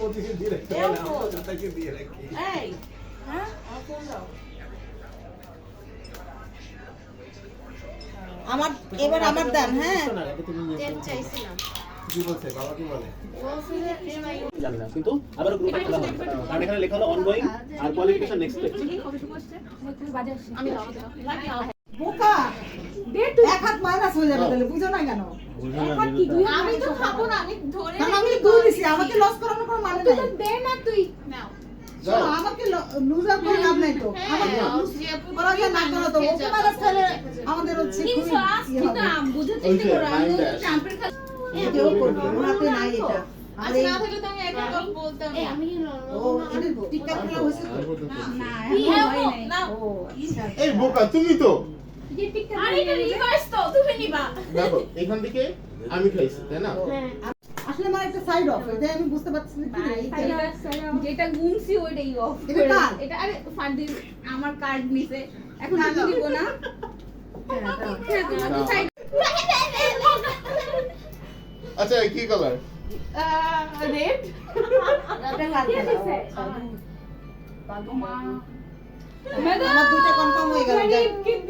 প্রতিদিন দিয়ে রাখতে হয় না, আমরা তো তাকে দিয়ে রাখি। এই হ্যাঁ আমার ফোন দাও। আমার এবার আমার দান হ্যাঁ না, এটা তুমি নিয়ে টেপ ফোন করো। চাইছিলাম। কি বলছে বাবা, কি বলে? বলছি যে এমআই জানি না কিন্তু আবার গ্রুপে খোলা হবে কারণ এখানে লেখা হলো অনগোয়িং আর কোয়ালিফিকেশন নেক্সট স্টেপ আমি দাও লাগি বোকা এক হাত মাইনাস হয়ে যাবে তাহলে বুঝো না কেন আমি তো খাবো না, আমি ধরে কারণ আমি দুই দিছি আমাকে লস করানোর কোনো মানে নাই দে না তুই নাও। শোনো, আমাকে লুজার করে লাভ নাই তো আমাকে lose করা যায় না করো তো ওকে মাইনাস করে আমাদের হচ্ছে খুবই ইয়ে হবে। বুঝতে চেষ্টা করো আমি চাম্পের খালি কেউ করবে আমার হাতে নাই এটা আর আচ্ছা এই না থাকলে তো আমি একটা কথা বলতাম না। আমি ও এটা টিকা খেলা হয়েছে তো না না ও আচ্ছা এই বোকা তুমি তো আরে এটা রিভার্স তো তুমি নিবা। দেখো এখান থেকে আমি খাইছি তাই না আসলে আমার একটা সাইড অফ এটা আমি বুঝতে পারছি না কি রে, এটা- যেটা গুনছি ওইটাই অফ এটা কার? এটা আরে ফাদিল আমার কার্ড নিছে এখন আমি দিব না। হ্যাঁ তোমার সাইড আচ্ছা কি কালার রেড এটা কার খেলা? আমার দুইটা কনফার্ম হয়ে গেল যাক।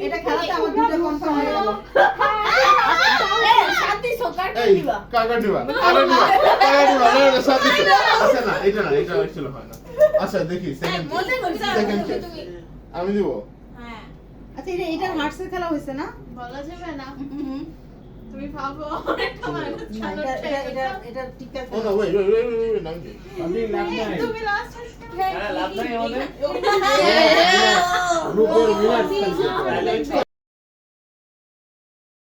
এটা খেলাতে আমার দুইটা কনফার্ম হয়ে গেল শান্তি সকার এই কাকা দিবা না সাথে আচ্ছা না এটা অ্যাকচুয়ালি হয় না আচ্ছা দেখি সেকেন্ড মনে করছি সেকেন্ড তুমি আমি দিব হ্যাঁ আচ্ছা এটা হার্টসের খেলা হইছে না বলা যাবে না তুমি ভাবো একটা মানুষ না, এটা টিকা ও না ওয়েট নাম কি আমি লাভ নাই। তুমি লাস্ট হ্যাঁ, লাভ নাই আমাদের। হ্যাঁ অনুপর মিলার